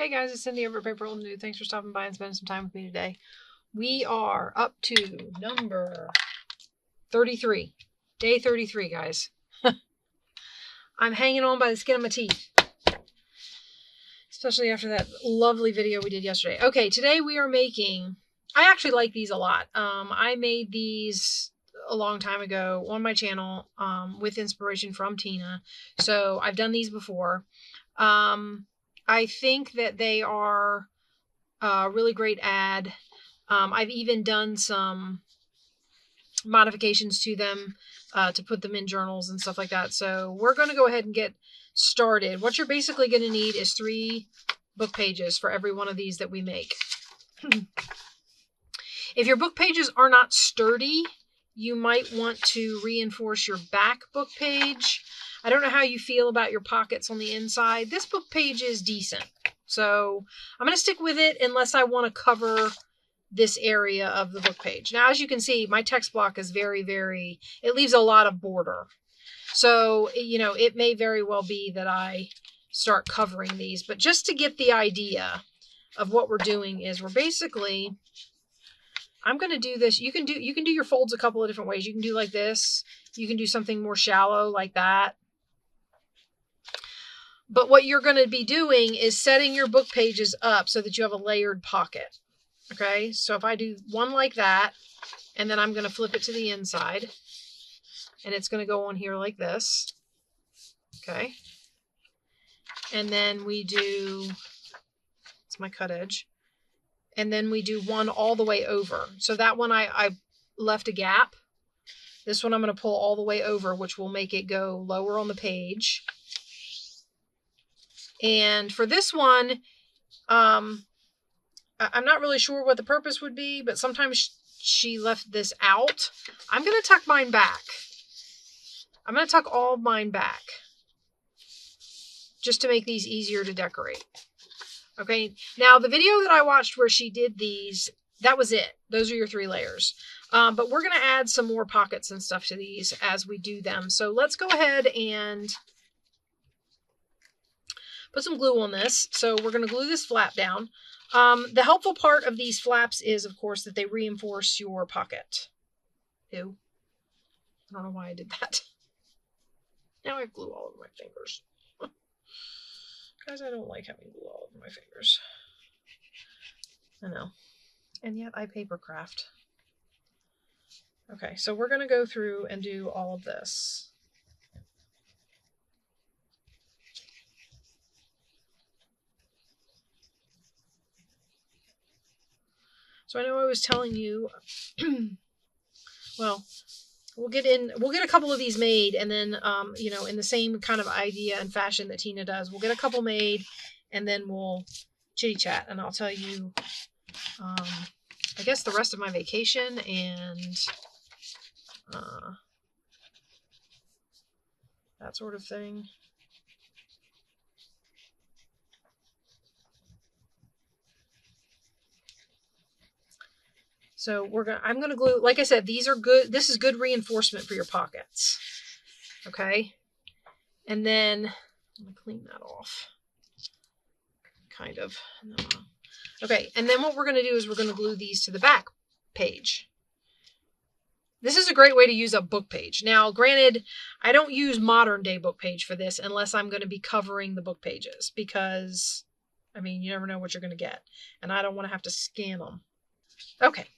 Hey guys, it's Cindy over at paper.old.new. Thanks for stopping by and spending some time with me today. We are up to number 33. Day 33, guys. I'm hanging on by the skin of my teeth. Especially after that lovely video we did yesterday. Okay, today we are making... I actually like these a lot. I made these a long time ago on my channel with inspiration from Tina. So I've done these before. I think that they are a really great ad. I've even done some modifications to them to put them in journals and stuff like that. So we're going to go ahead and get started. What you're basically going to need is 3 book pages for every one of these that we make. If your book pages are not sturdy, you might want to reinforce your back book page. I don't know how you feel about your pockets on the inside. This book page is decent. So I'm going to stick with it unless I want to cover this area of the book page. Now, as you can see, my text block is it leaves a lot of border. So, you know, it may very well be that I start covering these. But just to get the idea of what we're doing is we're basically... I'm going to do this. You can do your folds a couple of different ways. You can do like this. You can do something more shallow like that. But what you're going to be doing is setting your book pages up so that you have a layered pocket. Okay, so if I do one like that, and then I'm going to flip it to the inside, and it's going to go on here like this. Okay, and then we do, it's my cut edge, and then we do one all the way over. So that one I left a gap. This one I'm going to pull all the way over, which will make it go lower on the page. And for this one, I'm not really sure what the purpose would be, but sometimes she left this out. I'm going to tuck mine back. I'm going to tuck all mine back just to make these easier to decorate. Okay, now the video that I watched where she did these, that was it. Those are your 3 layers. But we're going to add some more pockets and stuff to these as we do them. So let's go ahead and put some glue on this. So we're going to glue this flap down. The helpful part of these flaps is, of course, that they reinforce your pocket. Ew. I don't know why I did that. Now I have glue all over my fingers. Guys, I don't like having glue all over my fingers. I know. And yet I paper craft. Okay, so we're going to go through and do all of this. So I know I was telling you, well, we'll get a couple of these made, and then, you know, in the same kind of idea and fashion that Tina does, we'll get a couple made, and then we'll chitty chat, and I'll tell you, I guess the rest of my vacation and that sort of thing. So I'm gonna glue, like I said, these are good. This is good reinforcement for your pockets. Okay. And then I'm gonna clean that off. Kind of. Okay. And then what we're gonna do is we're gonna glue these to the back page. This is a great way to use a book page. Now, granted, I don't use modern day book page for this unless I'm going to be covering the book pages because, I mean, you never know what you're going to get. And I don't want to have to scan them. Okay.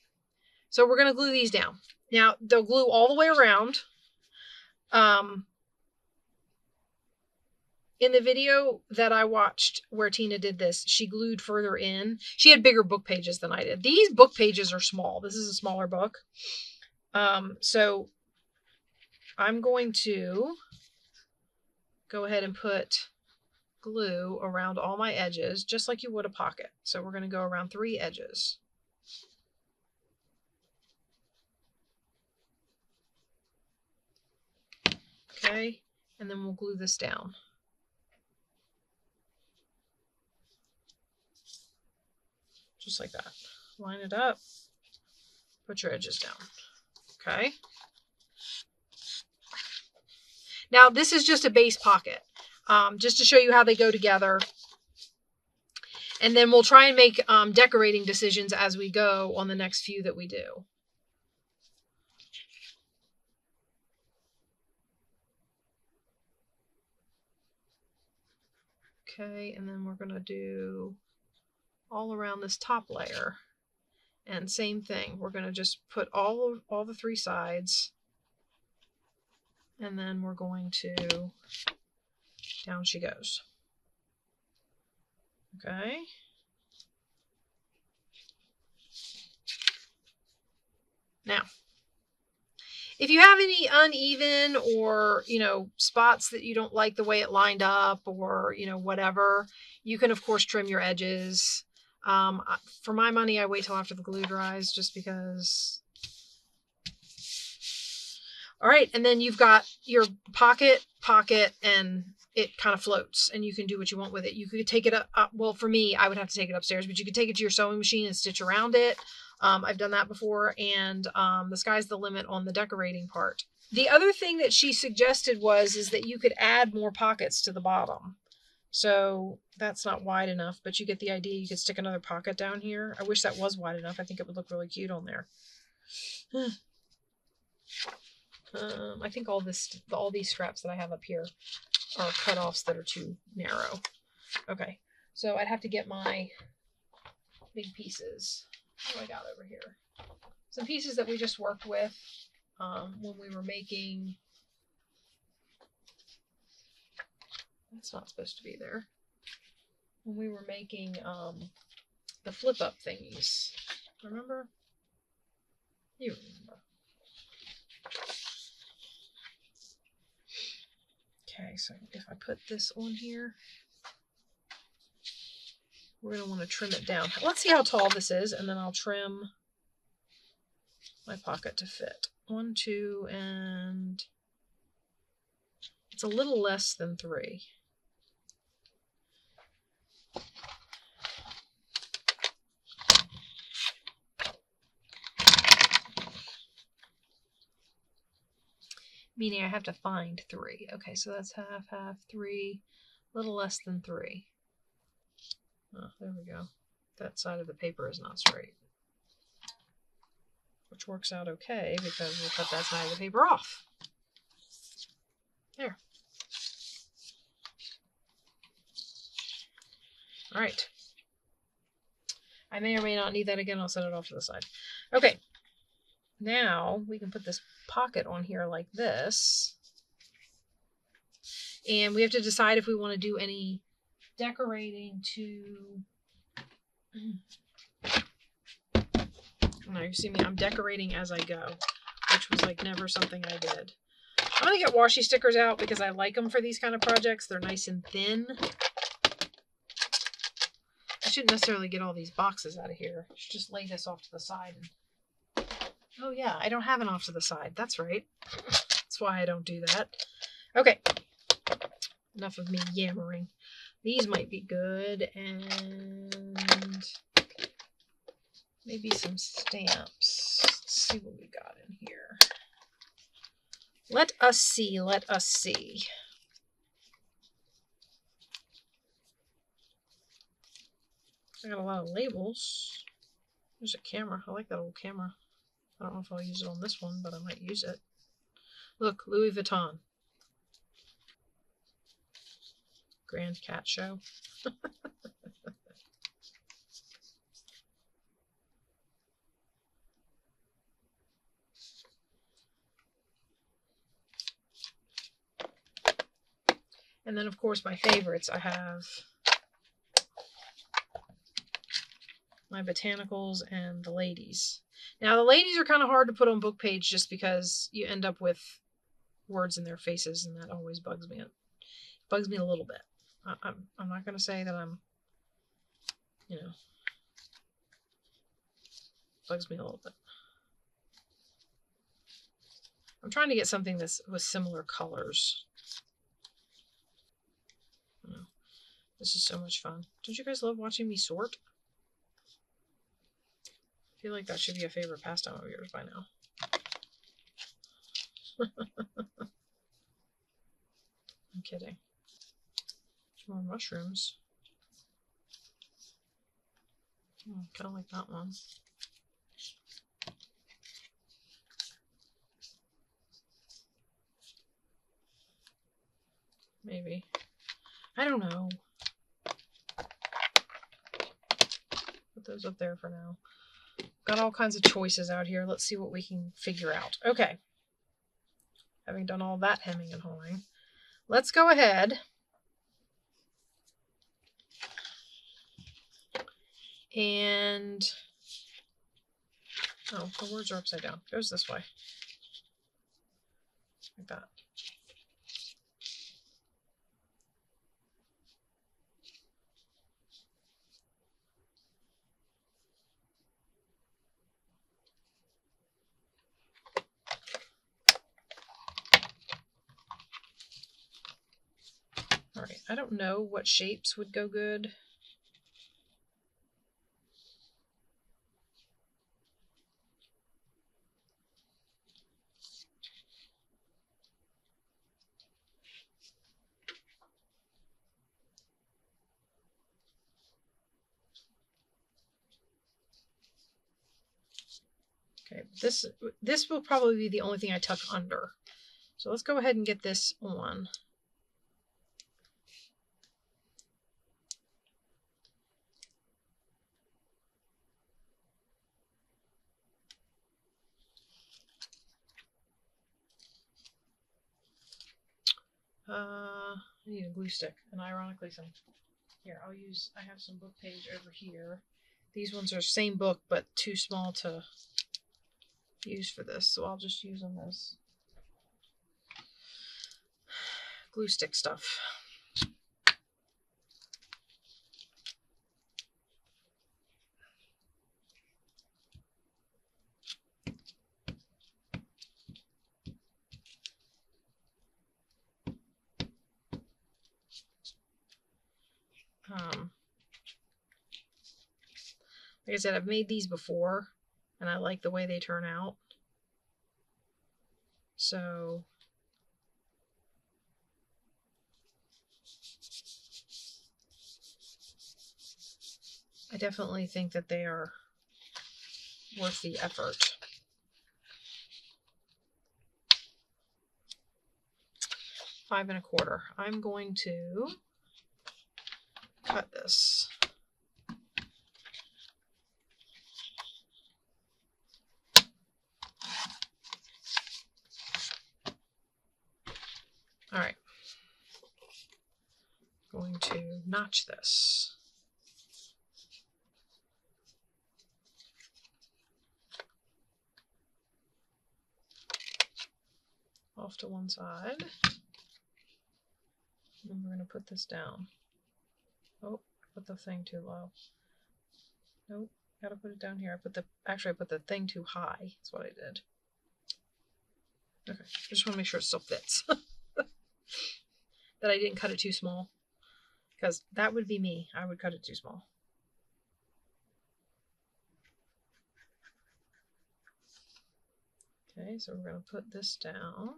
So we're going to glue these down. Now, they'll glue all the way around. In the video that I watched where Tina did this, she glued further in. She had bigger book pages than I did. These book pages are small. This is a smaller book. So I'm going to go ahead and put glue around all my edges, just like you would a pocket. So we're going to go around 3 edges. Okay, and then we'll glue this down. Just like that. Line it up, put your edges down. Okay. Now, this is just a base pocket, just to show you how they go together. And then we'll try and make decorating decisions as we go on the next few that we do. Okay, and then we're going to do all around this top layer. And same thing, we're going to just put all the three sides. And then we're going to, down she goes. Okay. Now, if you have any uneven or, spots that you don't like the way it lined up or, whatever, you can, of course, trim your edges. For my money, I wait till after the glue dries just because. All right, and then you've got your pocket, and it kind of floats, and you can do what you want with it. You could take it up. Well, for me, I would have to take it upstairs, but you could take it to your sewing machine and stitch around it. I've done that before, and the sky's the limit on the decorating part. The other thing that she suggested is that you could add more pockets to the bottom. So that's not wide enough, but you get the idea. You could stick another pocket down here. I wish that was wide enough. I think it would look really cute on there. I think all these scraps that I have up here are cutoffs that are too narrow. Okay, so I'd have to get my big pieces. What do I got over here? Some pieces that we just worked with when we were making. That's not supposed to be there. When we were making the flip up thingies. Remember? You remember. Okay, so if I put this on here, we're going to want to trim it down. Let's see how tall this is, and then I'll trim my pocket to fit. 1, 2, and it's a little less than 3. Meaning I have to find 3. Okay, so that's half, 3, a little less than 3. Oh, there we go. That side of the paper is not straight. Which works out okay because we'll cut that side of the paper off. There. All right. I may or may not need that again. I'll set it off to the side. Okay. Now we can put this pocket on here like this. And we have to decide if we want to do any decorating to... Now you see me, I'm decorating as I go, which was like never something I did. I'm going to get washi stickers out because I like them for these kind of projects. They're nice and thin. I shouldn't necessarily get all these boxes out of here. I should just lay this off to the side. Oh yeah, I don't have an off to the side. That's right. That's why I don't do that. Okay. Enough of me yammering. These might be good, and maybe some stamps. Let's see what we got in here. Let us see. Let us see. I got a lot of labels. There's a camera. I like that old camera. I don't know if I'll use it on this one, but I might use it. Look, Louis Vuitton. Grand Cat Show. And then, of course, my favorites. I have my botanicals and the ladies. Now, the ladies are kind of hard to put on book page just because you end up with words in their faces, and that always bugs me. It bugs me a little bit. I'm not going to say that I'm, bugs me a little bit. I'm trying to get something that's with similar colors. This is so much fun. Don't you guys love watching me sort? I feel like that should be a favorite pastime of yours by now. I'm kidding. More mushrooms. Kind of like that one. Maybe. I don't know. Put those up there for now. Got all kinds of choices out here. Let's see what we can figure out. Okay. Having done all that hemming and hawing, let's go ahead and... Oh, the words are upside down. It goes this way. Like that. All right, I don't know what shapes would go good. Okay, this will probably be the only thing I tuck under. So let's go ahead and get this on. I need a glue stick, and ironically some. Here, I have some book page over here. These ones are same book, but too small to use for this, so I'll just use them as glue stick stuff. Like I said, I've made these before, and I like the way they turn out. So I definitely think that they are worth the effort. $5 1/4. I'm going to cut this. All right. Going to notch this. Off to one side. And we're going to put this down. Oh, I put the thing too low. Nope, gotta put it down here. I put the thing too high. That's what I did. Okay, I just want to make sure it still fits. That I didn't cut it too small. Because that would be me. I would cut it too small. Okay, so we're going to put this down.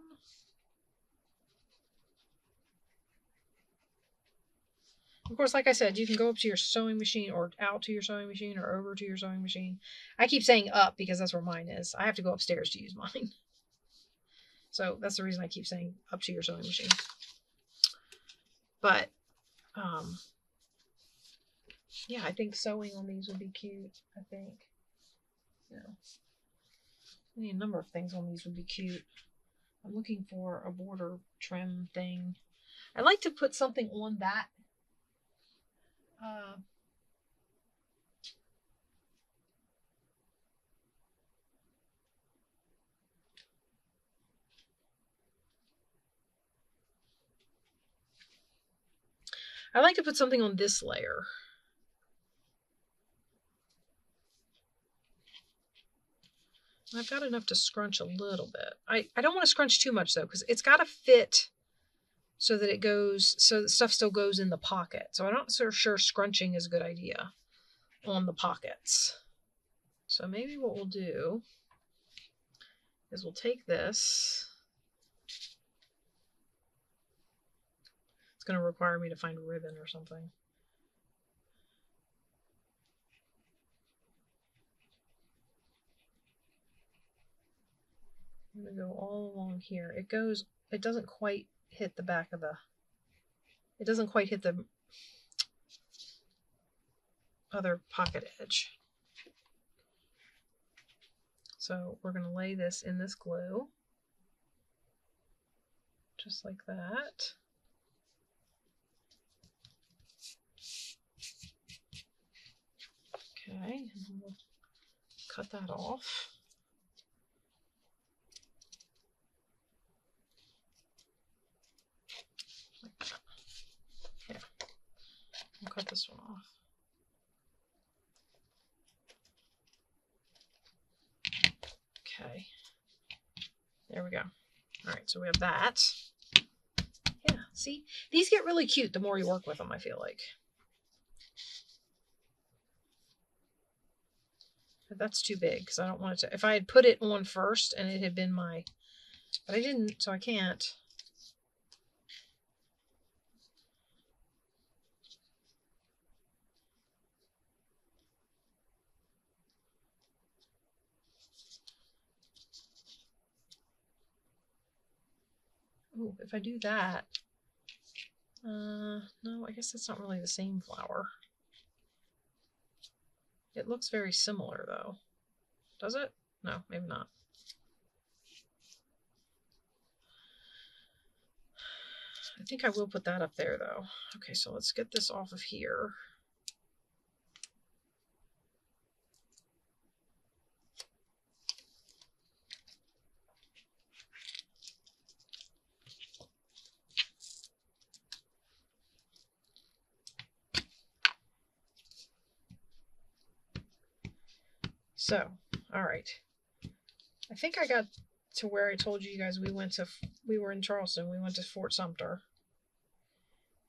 Of course, like I said, you can go up to your sewing machine or out to your sewing machine or over to your sewing machine. I keep saying up because that's where mine is. I have to go upstairs to use mine. So that's the reason I keep saying up to your sewing machine. But, yeah, I think sewing on these would be cute. I think, you know, any number of things on these would be cute. I'm looking for a border trim thing. I like to put something on that. I like to put something on this layer. I've got enough to scrunch a little bit. I don't want to scrunch too much though, because it's got to fit so that it goes, so the stuff still goes in the pocket. So I'm not so sure scrunching is a good idea on the pockets. So maybe what we'll do is we'll take this. It's going to require me to find a ribbon or something. going to go all along here. It doesn't quite hit the back of it doesn't quite hit the other pocket edge. So we're going to lay this in this glue, just like that. Okay, and we'll cut that off. Like that. Yeah, we'll cut this one off. Okay, there we go. All right, so we have that. Yeah, see, these get really cute the more you work with them, I feel like. But that's too big because I don't want it to. If I had put it on first and it had been my, but I didn't, so I can't. Ooh, if I do that, no, I guess that's not really the same flower. It looks very similar though. Does it? No, maybe not. I think I will put that up there though. Okay, so let's get this off of here. So, all right. I think I got to where I told you guys we were in Charleston. We went to Fort Sumter.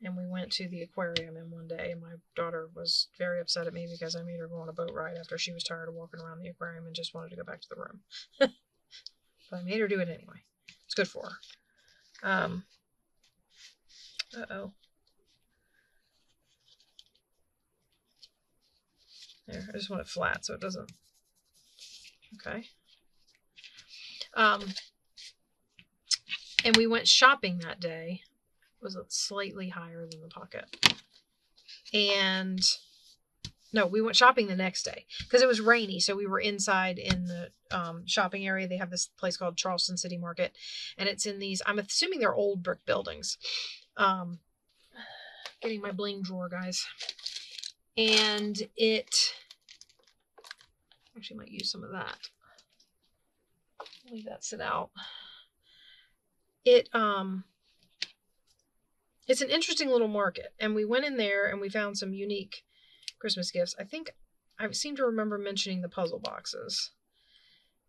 And we went to the aquarium in one day. And my daughter was very upset at me because I made her go on a boat ride after she was tired of walking around the aquarium and just wanted to go back to the room. But I made her do it anyway. It's good for her. Uh-oh. There, I just want it flat so it doesn't. Okay. And we went shopping that day. It was slightly higher than the pocket. And no, we went shopping the next day because it was rainy. So we were inside in the shopping area. They have this place called Charleston City Market. And it's in these, I'm assuming they're old brick buildings. Getting my bling drawer, guys. And it, actually might use some of that. Leave that sit out. It's an interesting little market, and we went in there and we found some unique Christmas gifts. I think I seem to remember mentioning the puzzle boxes.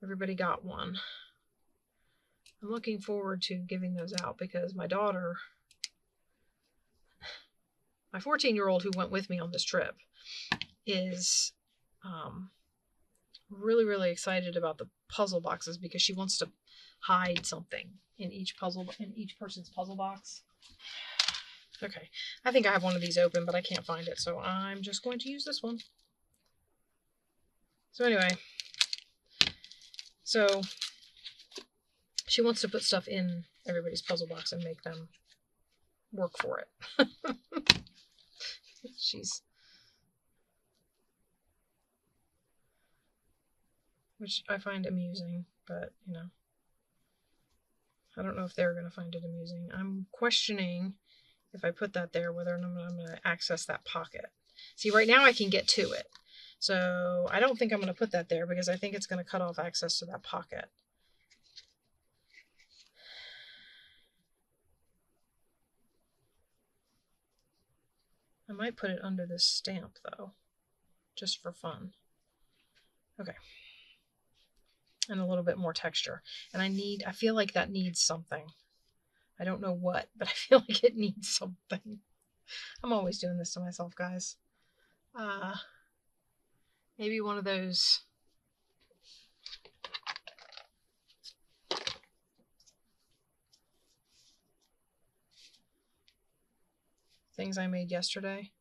Everybody got one. I'm looking forward to giving those out because my daughter, my 14-year-old who went with me on this trip, is really, really excited about the puzzle boxes because she wants to hide something in each person's puzzle box. Okay, I think I have one of these open, but I can't find it, so I'm just going to use this one. So anyway, so she wants to put stuff in everybody's puzzle box and make them work for it. Which I find amusing, but, you know, I don't know if they're going to find it amusing. I'm questioning if I put that there, whether or not I'm going to access that pocket. See, right now I can get to it. So I don't think I'm going to put that there because I think it's going to cut off access to that pocket. I might put it under this stamp though, just for fun. Okay. And a little bit more texture. And I feel like that needs something. I don't know what, but I feel like it needs something. I'm always doing this to myself, guys. Maybe one of those things I made yesterday.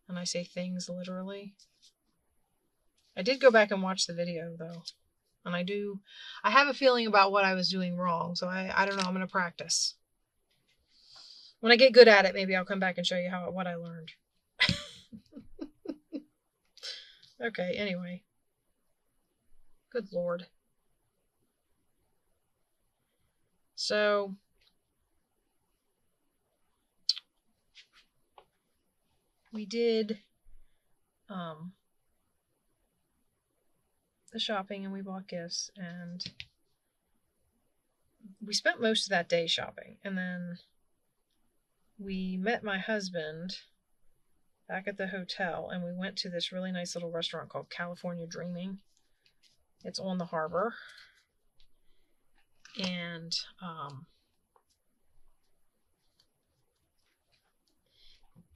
And I say things literally. I did go back and watch the video though. And I have a feeling about what I was doing wrong. So I don't know. I'm going to practice. When I get good at it, maybe I'll come back and show you what I learned. Okay, anyway. Good Lord. So we did the shopping and we bought gifts and we spent most of that day shopping, and then we met my husband back at the hotel and we went to this really nice little restaurant called California Dreaming. It's on the harbor, and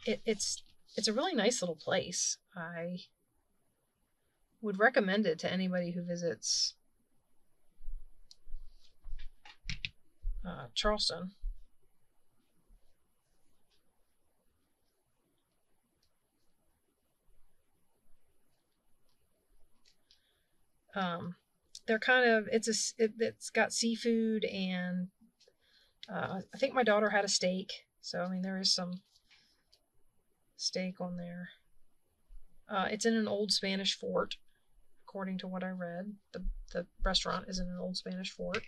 it's a really nice little place. I would recommend it to anybody who visits Charleston. They're kind of, it's got seafood, and I think my daughter had a steak, so I mean there is some steak on there. It's in an old Spanish fort, according to what I read. The restaurant is in an old Spanish fort.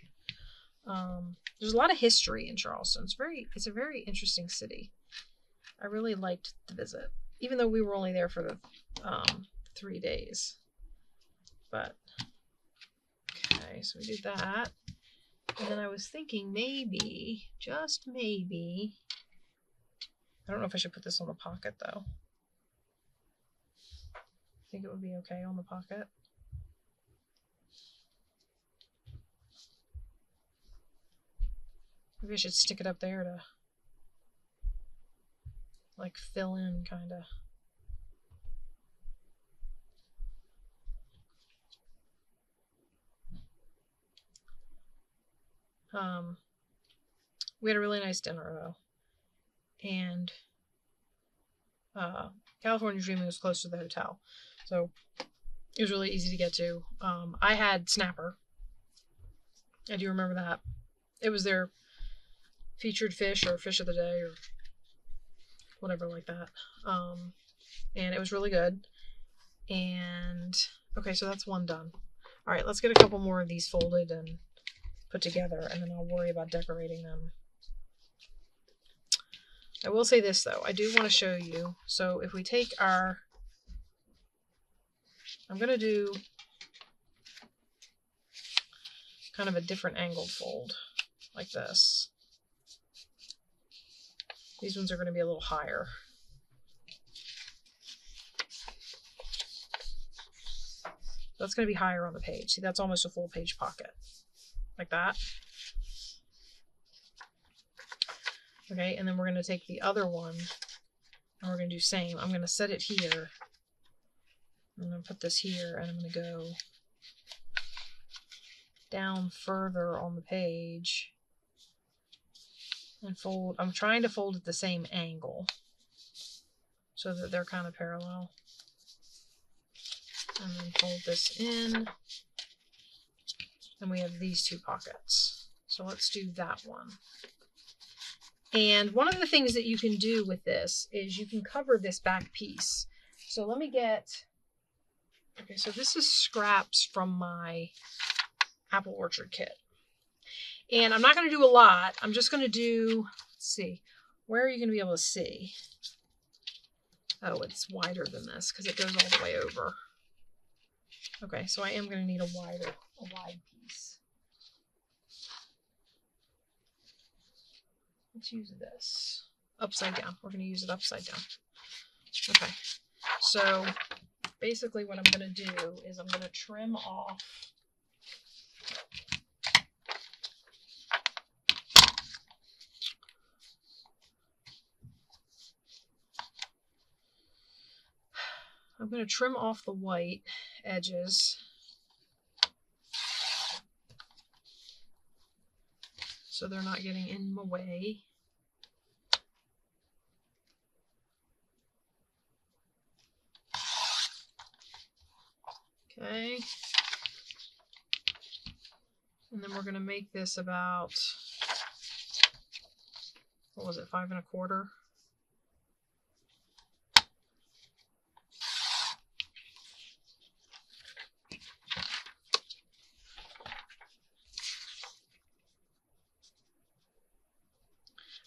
There's a lot of history in Charleston. It's a very interesting city. I really liked the visit, even though we were only there for the 3 days. But okay, so we did that, and then I was thinking maybe, just maybe, I don't know if I should put this on the pocket though. I think it would be okay on the pocket. Maybe I should stick it up there to like fill in kind of. We had a really nice dinner though, and California Dreaming was close to the hotel, so it was really easy to get to. I had snapper. I do remember that. It was their featured fish or fish of the day or whatever like that. And it was really good. And okay, so that's one done. All right, let's get a couple more of these folded and put together, and then I'll worry about decorating them. I will say this though, I do want to show you. So if we take our, I'm going to do kind of a different angled fold like this. These ones are going to be a little higher. That's going to be higher on the page. See, that's almost a full page pocket. Like that. Okay, and then we're going to take the other one and we're going to do same. I'm going to set it here. I'm going to put this here, and I'm going to go down further on the page and fold. I'm trying to fold at the same angle so that they're kind of parallel. And then fold this in. And we have these two pockets. So let's do that one. And one of the things that you can do with this is you can cover this back piece. So let me get, okay, so this is scraps from my apple orchard kit. And I'm not going to do a lot. I'm just going to do, let's see, where are you going to be able to see? Oh, it's wider than this because it goes all the way over. Okay, so I am going to need a wide piece. Let's use this upside down. We're going to use it upside down. Okay, so basically what I'm going to do is I'm going to trim off the white edges so they're not getting in my way. Okay. And then we're going to make this about, what was it, 5 1/4?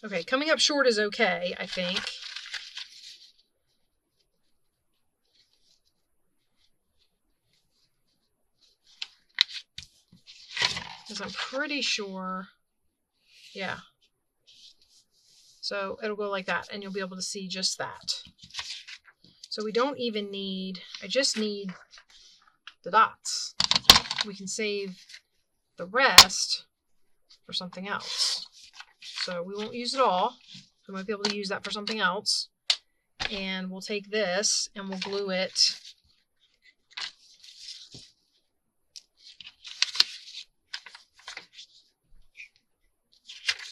Okay, coming up short is okay, I think. Because I'm pretty sure, yeah. So it'll go like that, and you'll be able to see just that. So we don't even need, I just need the dots. We can save the rest for something else. So we won't use it all. We might be able to use that for something else. And we'll take this and we'll glue it.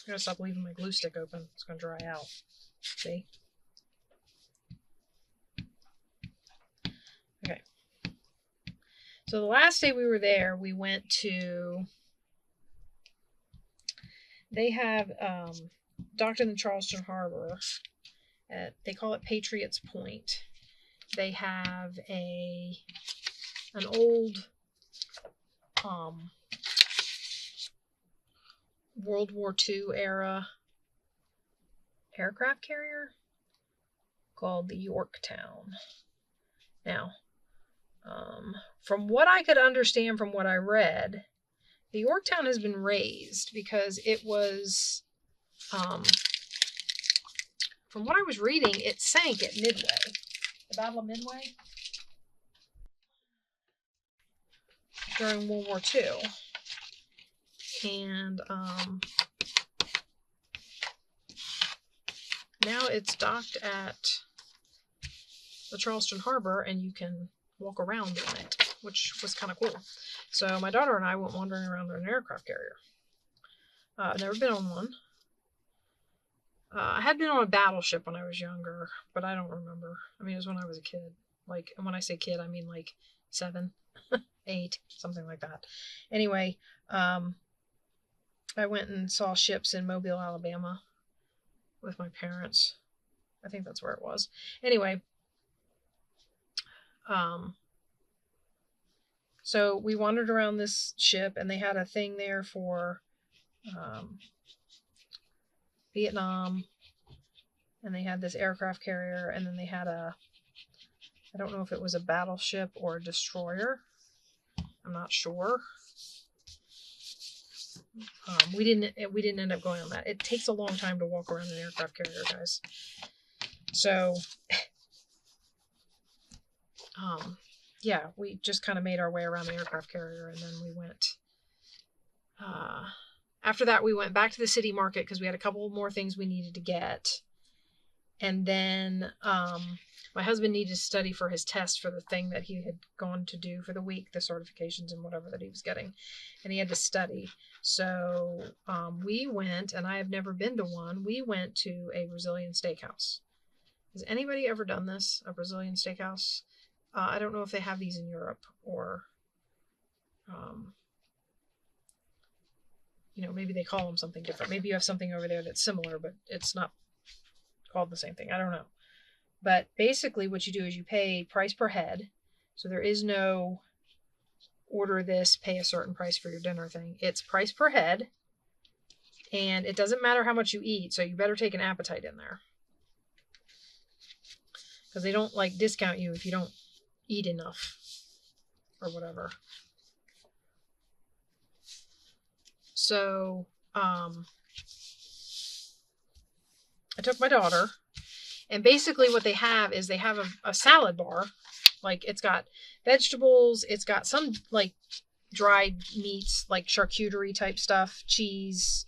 I'm going to stop leaving my glue stick open. It's going to dry out. See? Okay. So the last day we were there, we went to, they have docked in the Charleston Harbor. They call it Patriots Point. They have an old World War II era aircraft carrier called the Yorktown. Now, from what I could understand from what I read, the Yorktown has been raised because it was, from what I was reading, it sank at Midway. The Battle of Midway? During World War II. And now it's docked at the Charleston Harbor and you can walk around in it, which was kind of cool. So my daughter and I went wandering around in an aircraft carrier. I've never been on one. I had been on a battleship when I was younger, but I don't remember. I mean, it was when I was a kid. Like, and when I say kid, I mean like 7, 8, something like that. Anyway, I went and saw ships in Mobile, Alabama with my parents. I think that's where it was. Anyway, so we wandered around this ship and they had a thing there for Vietnam, and they had this aircraft carrier, and then they had I don't know if it was a battleship or a destroyer. I'm not sure. We didn't end up going on that. It takes a long time to walk around an aircraft carrier, guys. So, yeah, we just kind of made our way around the aircraft carrier, and then we went. After that, we went back to the city market because we had a couple more things we needed to get. And then my husband needed to study for his test for the thing that he had gone to do for the week, the certifications and whatever that he was getting. And he had to study. So we went, and I have never been to one, we went to a Brazilian steakhouse. Has anybody ever done this, a Brazilian steakhouse? I don't know if they have these in Europe or... you know, maybe they call them something different. Maybe you have something over there that's similar, but it's not called the same thing. I don't know. But basically what you do is you pay price per head. So there is no order this, pay a certain price for your dinner thing. It's price per head. And it doesn't matter how much you eat. So you better take an appetite in there. Because they don't like discount you if you don't eat enough or whatever. So, I took my daughter, and basically what they have is they have a salad bar. Like, it's got vegetables, it's got some, like, dried meats, like charcuterie type stuff, cheese,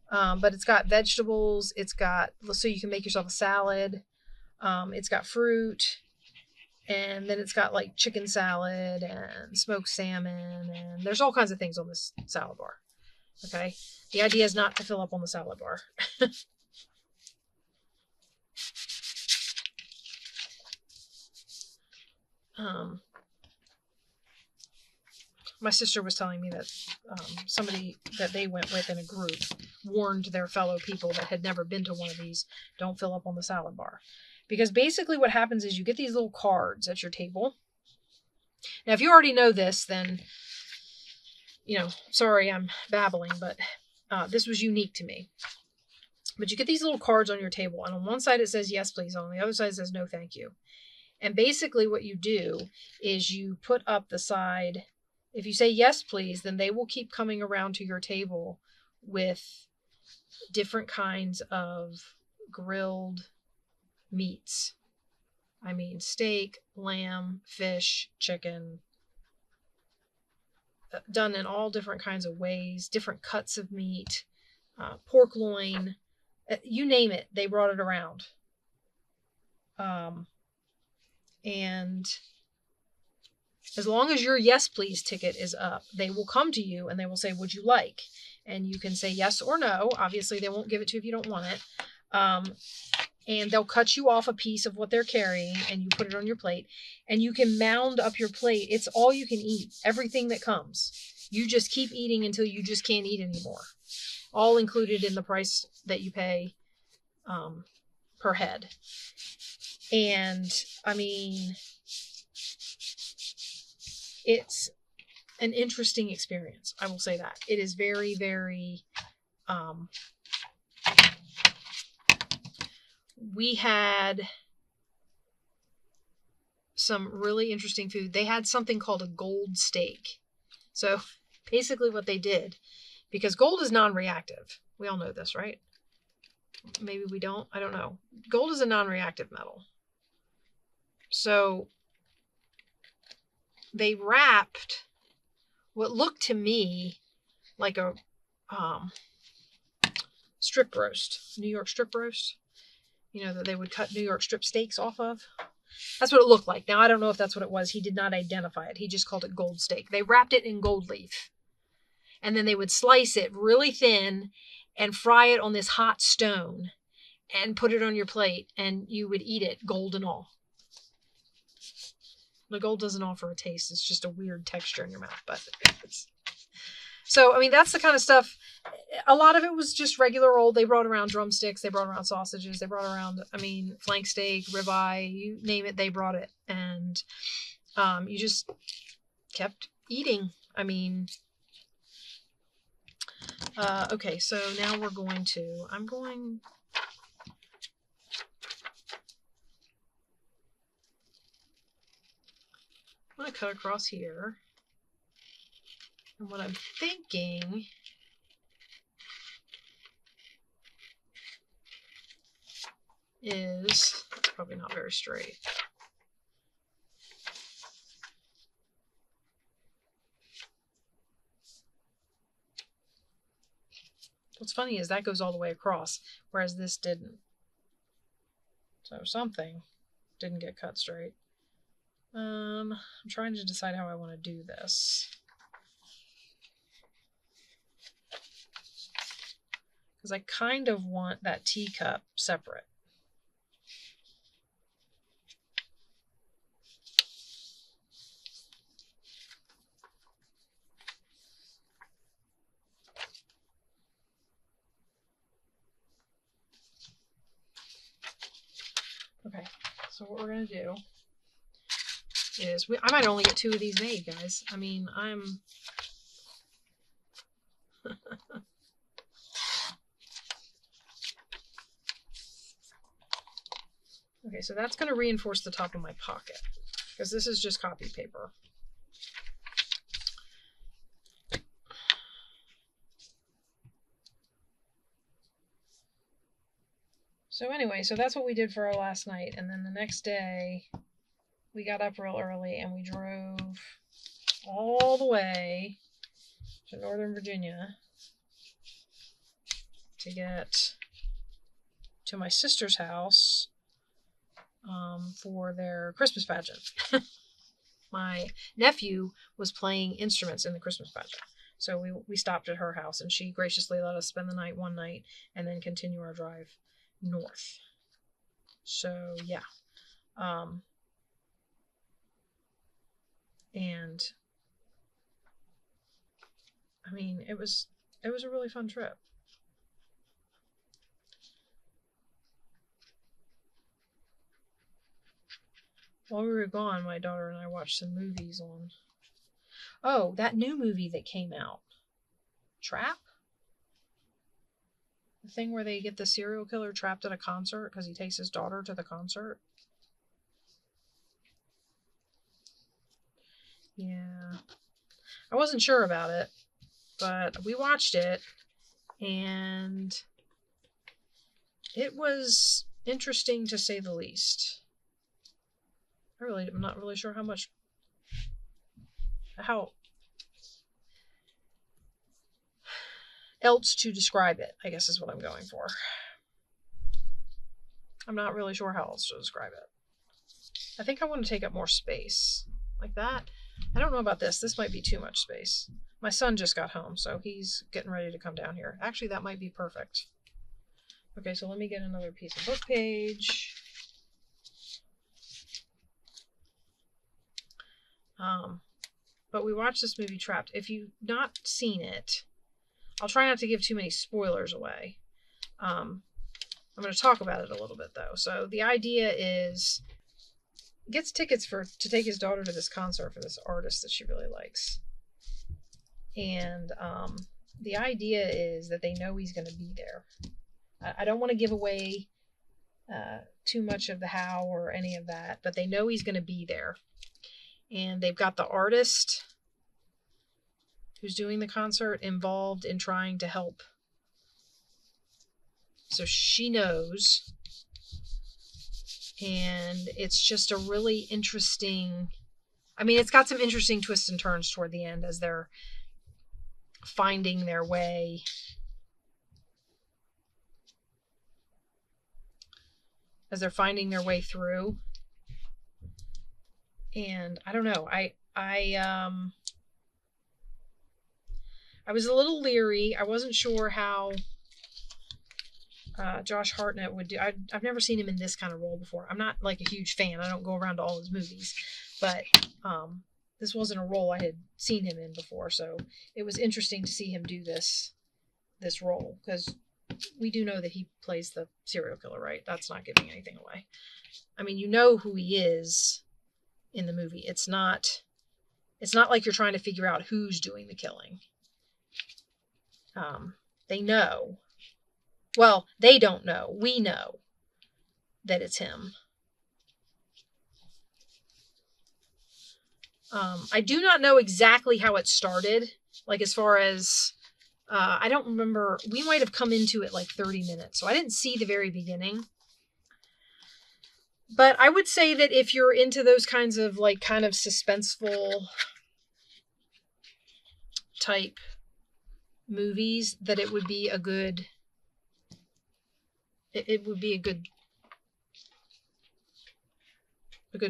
but it's got vegetables, it's got, so you can make yourself a salad, it's got fruit, and then it's got, like, chicken salad and smoked salmon, and there's all kinds of things on this salad bar. Okay, the idea is not to fill up on the salad bar. My sister was telling me that somebody that they went with in a group warned their fellow people that had never been to one of these, don't fill up on the salad bar. Because basically what happens is you get these little cards at your table. Now, if you already know this, then, sorry I'm babbling, but this was unique to me. But you get these little cards on your table, and on one side it says yes please, and on the other side it says no thank you. And basically what you do is you put up the side, if you say yes please, then they will keep coming around to your table with different kinds of grilled meats. I mean, steak, lamb, fish, chicken, done in all different kinds of ways, different cuts of meat, pork loin, you name it, they brought it around. And as long as your yes please ticket is up, they will come to you and they will say, would you like? And you can say yes or no. Obviously, they won't give it to you if you don't want it. And they'll cut you off a piece of what they're carrying and you put it on your plate. And you can mound up your plate. It's all you can eat. Everything that comes. You just keep eating until you just can't eat anymore. All included in the price that you pay per head. And, I mean, it's an interesting experience. I will say that. It is very, very... we had some really interesting food. They had something called a gold steak. So basically what they did, because gold is non-reactive. We all know this, right? Maybe we don't. I don't know. Gold is a non-reactive metal. So they wrapped what looked to me like a strip roast, New York strip roast. That they would cut New York strip steaks off of. That's what it looked like. Now, I don't know if that's what it was. He did not identify it. He just called it gold steak. They wrapped it in gold leaf. And then they would slice it really thin and fry it on this hot stone and put it on your plate. And you would eat it, gold and all. The gold doesn't offer a taste. It's just a weird texture in your mouth. But so, I mean, that's the kind of stuff. A lot of it was just regular old. They brought around drumsticks. They brought around sausages. They brought around, flank steak, ribeye, you name it, they brought it. And you just kept eating. Okay, so now I'm going to cut across here. And what I'm thinking is, probably not very straight. What's funny is that goes all the way across, whereas this didn't. So something didn't get cut straight. I'm trying to decide how I want to do this. Because I kind of want that teacup separate. Okay, so what we're going to do is, I might only get 2 of these made, guys. Okay, so that's going to reinforce the top of my pocket, because this is just copy paper. So anyway, so that's what we did for our last night. And then the next day, we got up real early and we drove all the way to Northern Virginia to get to my sister's house for their Christmas pageant. My nephew was playing instruments in the Christmas pageant. So we stopped at her house and she graciously let us spend the night one night and then continue our drive north. So yeah. And I mean, it was a really fun trip. While we were gone, my daughter and I watched some movies on... Oh, that new movie that came out. Trap? The thing where they get the serial killer trapped at a concert because he takes his daughter to the concert. Yeah. I wasn't sure about it, but we watched it, and it was interesting to say the least. I'm not really sure how else to describe it, I guess is what I'm going for. I'm not really sure how else to describe it. I think I want to take up more space. Like that. I don't know about this. This might be too much space. My son just got home, so he's getting ready to come down here. Actually, that might be perfect. Okay, so let me get another piece of book page. But we watched this movie Trapped. If you've not seen it, I'll try not to give too many spoilers away. I'm going to talk about it a little bit, though. So the idea is, he gets tickets to take his daughter to this concert for this artist that she really likes. And the idea is that they know he's going to be there. I don't want to give away too much of the how or any of that, but they know he's going to be there. And they've got the artist who's doing the concert involved in trying to help. So she knows. And it's just a really interesting... I mean, it's got some interesting twists and turns toward the end as they're finding their way. Through. And I don't know. I was a little leery. I wasn't sure how Josh Hartnett would do. I've never seen him in this kind of role before. I'm not like a huge fan. I don't go around to all his movies, but this wasn't a role I had seen him in before, so it was interesting to see him do this role, because we do know that he plays the serial killer, right? That's not giving anything away. I mean, you know who he is in the movie. It's not like you're trying to figure out who's doing the killing. They know. Well, they don't know. We know that it's him. I do not know exactly how it started. Like, as far as... I don't remember. We might have come into it like 30 minutes, so I didn't see the very beginning. But I would say that if you're into those kinds of, like, kind of suspenseful type movies, that it would be a good... It would be a good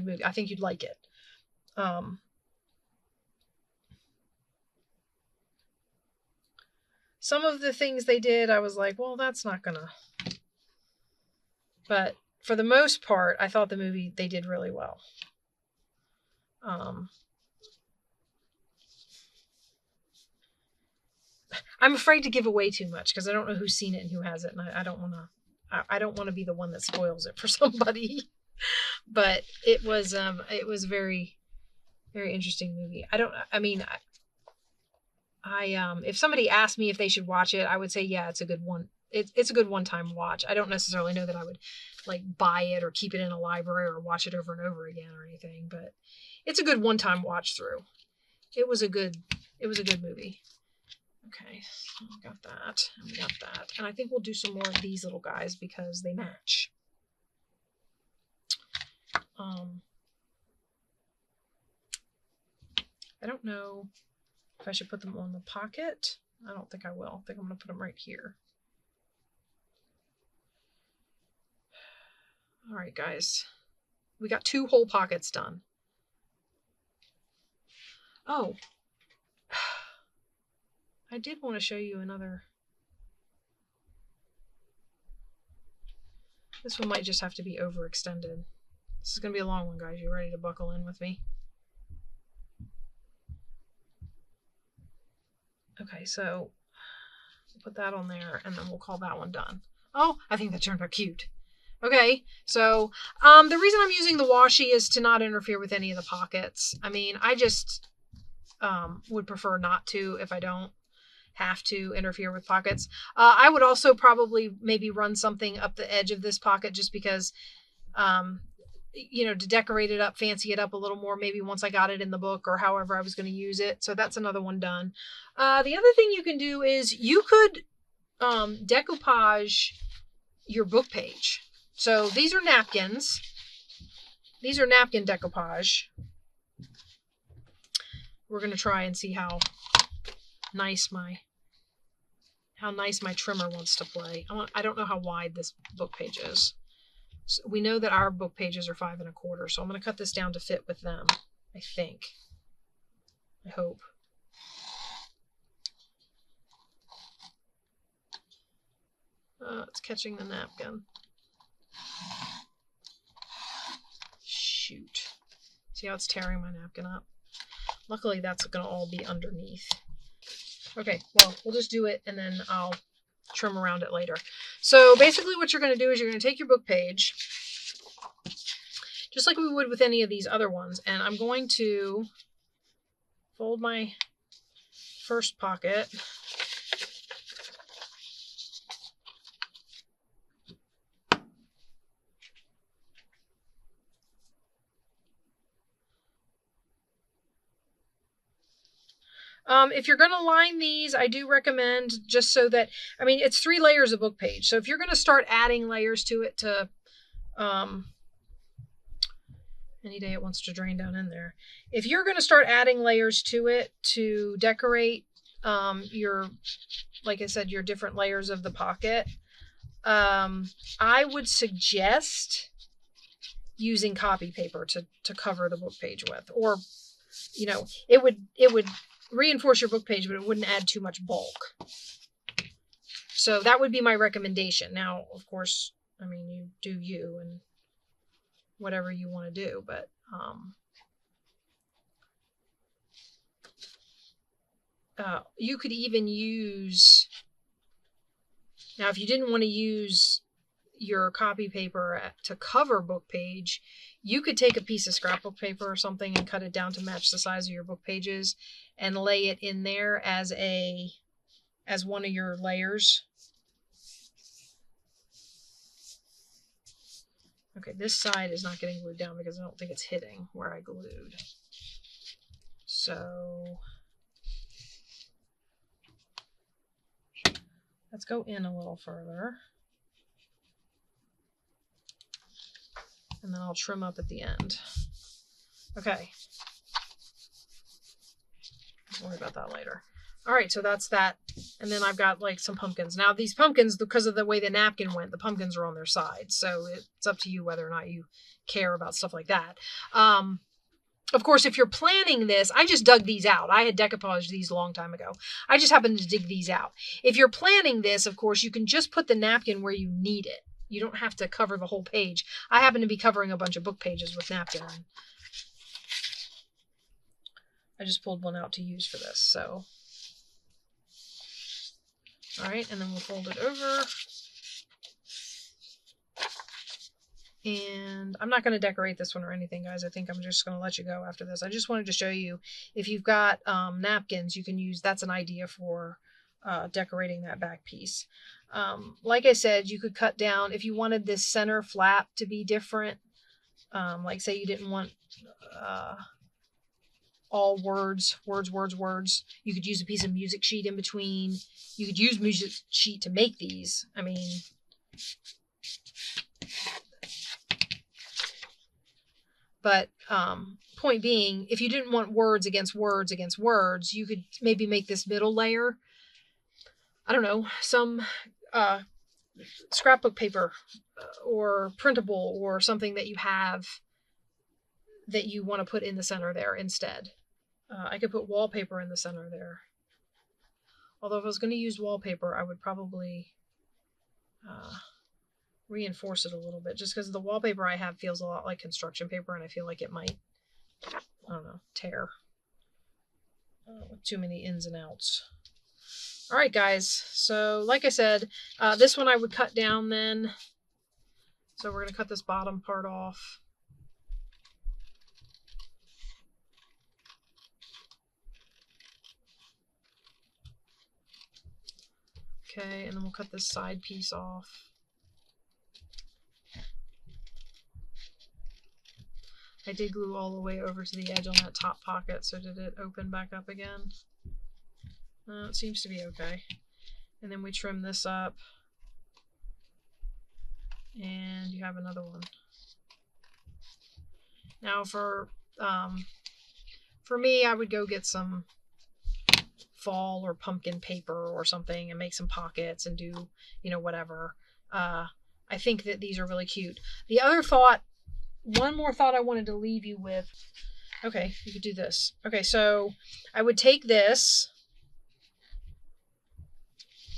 movie. I think you'd like it. Some of the things they did, I was like, well, that's not gonna... But for the most part, I thought the movie, they did really well. I'm afraid to give away too much, because I don't know who's seen it and who hasn't, and I don't want to be the one that spoils it for somebody. But it was a very, very interesting movie. If somebody asked me if they should watch it, I would say, yeah, it's a good one. It's a good one-time watch. I don't necessarily know that I would like buy it or keep it in a library or watch it over and over again or anything, but it's a good one-time watch through. It was a good movie. Okay, so we got that, and we got that. And I think we'll do some more of these little guys because they match. I don't know if I should put them on the pocket. I don't think I will. I think I'm going to put them right here. All right, guys. We got 2 whole pockets done. Oh. I did want to show you another. This one might just have to be overextended. This is going to be a long one, guys. You ready to buckle in with me? Okay. Okay, so put that on there, and then we'll call that one done. Oh, I think that turned out cute. Okay, so the reason I'm using the washi is to not interfere with any of the pockets. I mean, I just would prefer not to if I don't have to interfere with pockets. I would also probably maybe run something up the edge of this pocket just because, you know, to decorate it up, fancy it up a little more, maybe once I got it in the book or however I was going to use it. So that's another one done. The other thing you can do is you could decoupage your book page. So these are napkins. These are napkin decoupage. We're going to try and see how nice my trimmer wants to play. I don't know how wide this book page is. So we know that our book pages are 5 1/4, so I'm going to cut this down to fit with them, I think. I hope. It's catching the napkin. Shoot. See how it's tearing my napkin up? Luckily, that's going to all be underneath. Okay, well, we'll just do it, and then I'll trim around it later. So basically what you're going to do is you're going to take your book page, just like we would with any of these other ones, and I'm going to fold my first pocket. If you're going to line these, I do recommend just so that, I mean, it's 3 layers of book page. So if you're going to start adding layers to it to, any day it wants to drain down in there. If you're going to start adding layers to it to decorate your, like I said, your different layers of the pocket, I would suggest using copy paper to cover the book page with, or, you know, it would reinforce your book page, but it wouldn't add too much bulk. So that would be my recommendation. Now, of course, I mean, you do you and whatever you want to do, but you could even use, now if you didn't want to use your copy paper to cover book page, you could take a piece of scrapbook paper or something and cut it down to match the size of your book pages and lay it in there as one of your layers. Okay, this side is not getting glued down because I don't think it's hitting where I glued. So let's go in a little further. And then I'll trim up at the end. Okay. Don't worry about that later. All right, so that's that. And then I've got like some pumpkins. Now these pumpkins, because of the way the napkin went, the pumpkins are on their side. So it's up to you whether or not you care about stuff like that. Of course, if you're planning this, I just dug these out. I had decoupaged these a long time ago. I just happened to dig these out. If you're planning this, of course, you can just put the napkin where you need it. You don't have to cover the whole page. I happen to be covering a bunch of book pages with napkin. I just pulled one out to use for this, so. All right, and then we'll fold it over. And I'm not going to decorate this one or anything, guys. I think I'm just going to let you go after this. I just wanted to show you, if you've got napkins, you can use, that's an idea for decorating that back piece. Like I said, you could cut down, if you wanted this center flap to be different, like say you didn't want all words, you could use a piece of music sheet in between. You could use music sheet to make these. I mean, but point being, if you didn't want words against words, you could maybe make this middle layer, I don't know, some scrapbook paper or printable or something that you have that you want to put in the center there instead. I could put wallpaper in the center there. Although if I was going to use wallpaper, I would probably reinforce it a little bit, just because the wallpaper I have feels a lot like construction paper, and I feel like it might, I don't know, tear with too many ins and outs. All right, guys. So like I said, this one I would cut down then. So we're going to cut this bottom part off. Okay, and then we'll cut this side piece off. I did glue all the way over to the edge on that top pocket, so did it open back up again? It seems to be okay. And then we trim this up. And you have another one. Now for me, I would go get some fall or pumpkin paper or something and make some pockets and do, you know, whatever. I think that these are really cute. The other thought, one more thought I wanted to leave you with. Okay, you could do this. Okay, so I would take this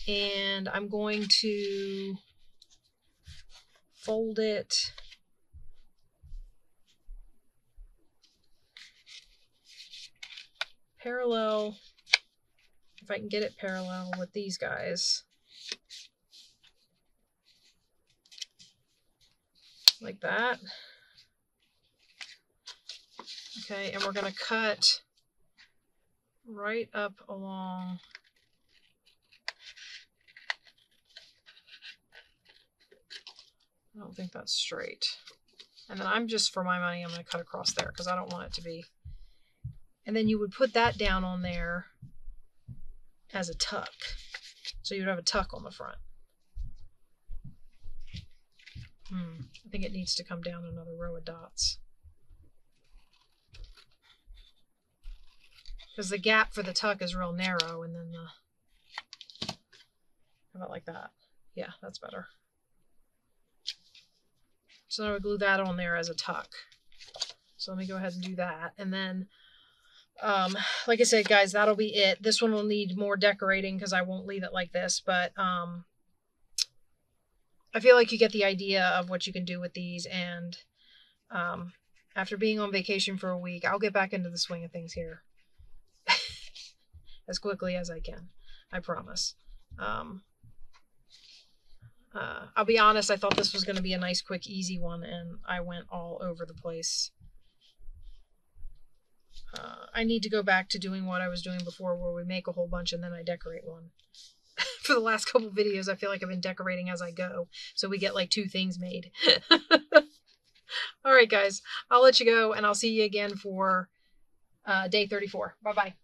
and I'm going to fold it parallel, if I can get it parallel with these guys. Like that. Okay, and we're going to cut right up along. I don't think that's straight. And then I'm just, for my money, I'm going to cut across there because I don't want it to be. And then you would put that down on there as a tuck. So you'd have a tuck on the front. I think it needs to come down another row of dots. Because the gap for the tuck is real narrow, and then how about like that? Yeah, that's better. So I would glue that on there as a tuck. So let me go ahead and do that. And then, like I said, guys, that'll be it. This one will need more decorating because I won't leave it like this, but I feel like you get the idea of what you can do with these. And after being on vacation for a week, I'll get back into the swing of things here as quickly as I can. I promise. I'll be honest, I thought this was going to be a nice, quick, easy one, and I went all over the place. I need to go back to doing what I was doing before, where we make a whole bunch and then I decorate one. For the last couple videos, I feel like I've been decorating as I go, so we get like 2 things made. All right, guys, I'll let you go, and I'll see you again for day 34. Bye-bye.